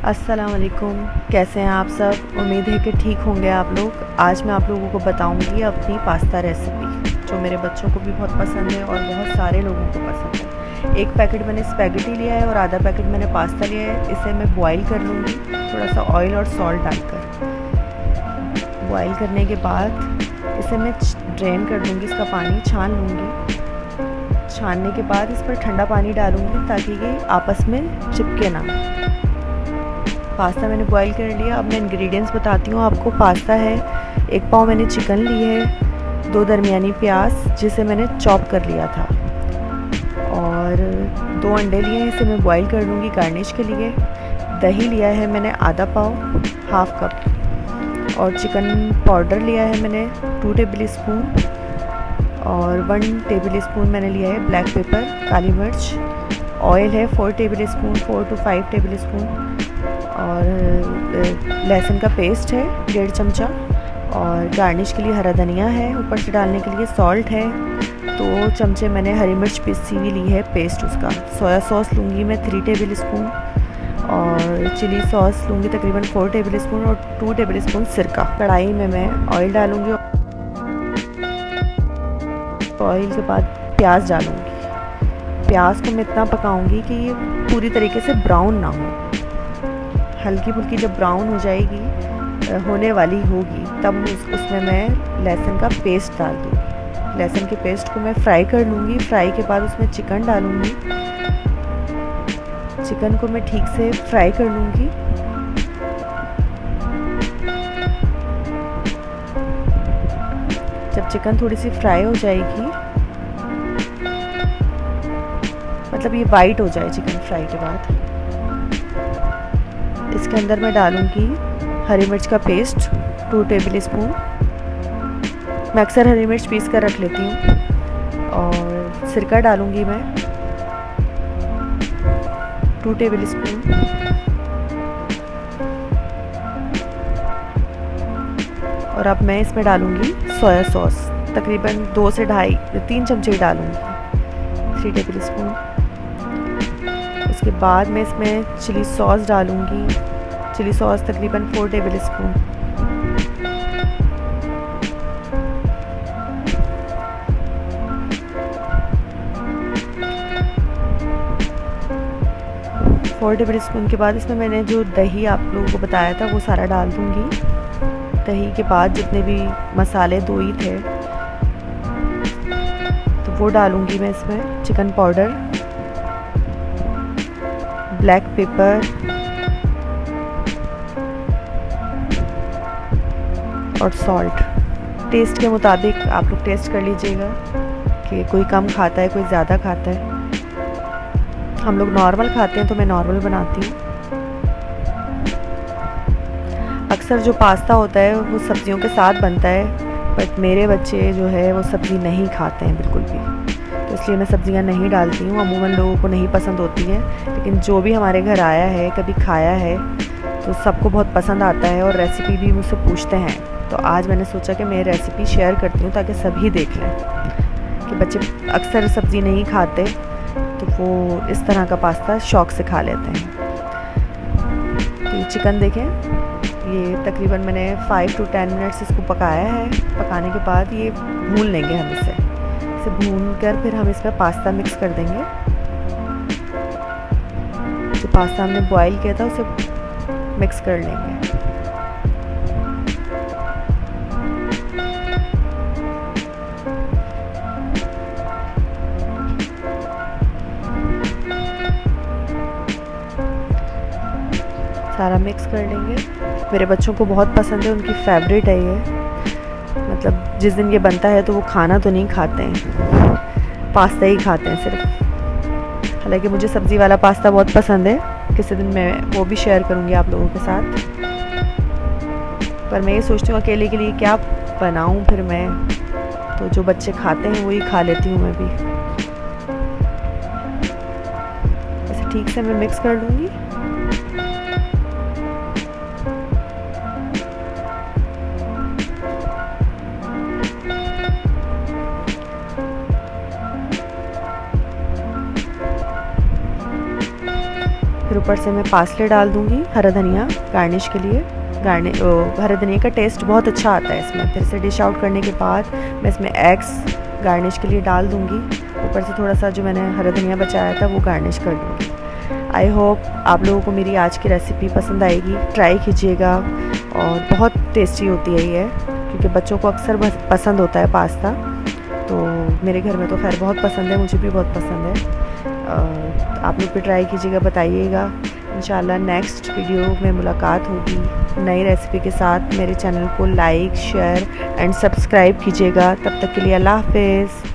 अस्सलाम वालेकुम। कैसे हैं आप सब? उम्मीद है कि ठीक होंगे आप लोग। आज मैं आप लोगों को बताऊंगी अपनी पास्ता रेसिपी जो मेरे बच्चों को भी बहुत पसंद है और बहुत सारे लोगों को पसंद है। एक पैकेट मैंने स्पैगेटी लिया है और आधा पैकेट मैंने पास्ता लिया है। इसे मैं बॉईल कर लूँगी थोड़ा सा ऑयल और सॉल्ट डालकर। बॉईल करने के बाद इसे मैं ड्रेन कर दूँगी, इसका पानी छान लूँगी। छानने के बाद इस पर ठंडा पानी डालूँगी ताकि ये आपस में चिपके ना। पास्ता मैंने बॉईल कर लिया। अब मैं इंग्रेडिएंट्स बताती हूँ आपको। पास्ता है, 1 पाव मैंने चिकन ली है, 2 दरमियानी प्याज जिसे मैंने चॉप कर लिया था, और 2 अंडे लिए हैं, इसे मैं बॉईल कर लूँगी गार्निश के लिए। दही लिया है मैंने आधा पाव, हाफ कप, और चिकन पाउडर लिया है मैंने 2 टेबल स्पून, और 1 टेबल स्पून मैंने लिया है ब्लैक पेपर काली मिर्च। ऑयल है 4 table spoon, 4 to 5 table spoon, और लहसुन का पेस्ट है 1.5 चमचा, और गार्निश के लिए हरा धनिया है, ऊपर से डालने के लिए सॉल्ट है 2 चमचे मैंने हरी मिर्च पिसी हुई ली है पेस्ट उसका। सोया सॉस लूँगी मैं 3 टेबल स्पून, और चिली सॉस लूँगी तकरीबन 4 टेबल स्पून, और 2 टेबल स्पून सिरका। कढ़ाई में मैं ऑयल डालूँगी। ऑयल के बाद प्याज डालूँगी। प्याज को मैं इतना पकाऊँगी कि ये पूरी तरीके से ब्राउन ना हो। हल्की फुल्की जब ब्राउन हो जाएगी, होने वाली होगी, तब उसमें मैं लहसुन का पेस्ट डाल दूँगी। लहसुन के पेस्ट को मैं फ्राई कर लूँगी। फ्राई के बाद उसमें चिकन डालूँगी। चिकन को मैं ठीक से फ्राई कर लूँगी। जब चिकन थोड़ी सी फ्राई हो जाएगी, मतलब ये वाइट हो जाए चिकन फ्राई के बाद, इसके अंदर मैं डालूँगी हरी मिर्च का पेस्ट 2 टेबल स्पून। मैं अक्सर हरी मिर्च पीस कर रख लेती हूँ। और सिरका डालूँगी मैं 2 टेबल स्पून, और अब मैं इसमें डालूँगी सोया सॉस तकरीबन 2 से 2.5-3 चमचे डालूँगी, 3 टेबल स्पून। उसके बाद मैं इसमें चिली सॉस डालूँगी। चिली सॉस तकरीबन 4 table spoon. Four table spoon के बाद इसमें मैंने जो दही आप लोगों को बताया था वो सारा डाल दूँगी। दही के बाद जितने भी मसाले दो ही थे तो वो डालूँगी मैं इसमें। चिकन पाउडर, ब्लैक पेपर और सॉल्ट। टेस्ट के मुताबिक आप लोग टेस्ट कर लीजिएगा कि कोई कम खाता है कोई ज़्यादा खाता है। हम लोग नॉर्मल खाते हैं तो मैं नॉर्मल बनाती हूँ। अक्सर जो पास्ता होता है वो सब्जियों के साथ बनता है, बट मेरे बच्चे जो है वो सब्ज़ी नहीं खाते हैं बिल्कुल भी, तो इसलिए मैं सब्ज़ियाँ नहीं डालती हूँ। अमूमन लोगों को नहीं पसंद होती है, लेकिन जो भी हमारे घर आया है कभी खाया है तो सबको बहुत पसंद आता है, और रेसिपी भी मुझसे पूछते हैं। तो आज मैंने सोचा कि मैं रेसिपी शेयर करती हूँ ताकि सभी देख लें कि बच्चे अक्सर सब्ज़ी नहीं खाते तो वो इस तरह का पास्ता शौक़ से खा लेते हैं। तो ये चिकन देखें, ये तकरीबन मैंने 5 to 10 मिनट्स इसको पकाया है। पकाने के बाद ये भून लेंगे हम इसे भून कर फिर हम इसमें पास्ता मिक्स कर देंगे। जो पास्ता हमने बॉईल किया था उसे मिक्स कर लेंगे। सारा मिक्स कर लेंगे। मेरे बच्चों को बहुत पसंद है, उनकी फेवरेट है ये। मतलब जिस दिन ये बनता है तो वो खाना तो नहीं खाते हैं, पास्ता ही खाते हैं सिर्फ। हालांकि मुझे सब्ज़ी वाला पास्ता बहुत पसंद है, किसी दिन मैं वो भी शेयर करूँगी आप लोगों के साथ। पर मैं ये सोचती हूँ अकेले के लिए क्या बनाऊँ फिर मैं, तो जो बच्चे खाते हैं वही खा लेती हूँ मैं भी। ऐसे ठीक से मैं मिक्स कर लूँगी। फिर ऊपर ऊपर से मैं पार्सले डाल दूँगी, हरा धनिया गार्निश के लिए। हरा धनिया का टेस्ट बहुत अच्छा आता है इसमें। फिर से डिश आउट करने के बाद मैं इसमें एग्स गार्निश के लिए डाल दूँगी। ऊपर से थोड़ा सा जो मैंने हरा धनिया बचाया था वो गार्निश कर दूँगी। आई होप आप लोगों को मेरी आज की रेसिपी पसंद आएगी, ट्राई कीजिएगा। और बहुत टेस्टी होती है ये, क्योंकि बच्चों को अक्सर पसंद होता है पास्ता। तो मेरे घर में तो खैर बहुत पसंद है, मुझे भी बहुत पसंद है। आप लोग भी ट्राई कीजिएगा, बताइएगा। इंशाल्लाह नेक्स्ट वीडियो में मुलाकात होगी नई रेसिपी के साथ। मेरे चैनल को लाइक, शेयर एंड सब्सक्राइब कीजिएगा। तब तक के लिए अल्लाह हाफ़िज़।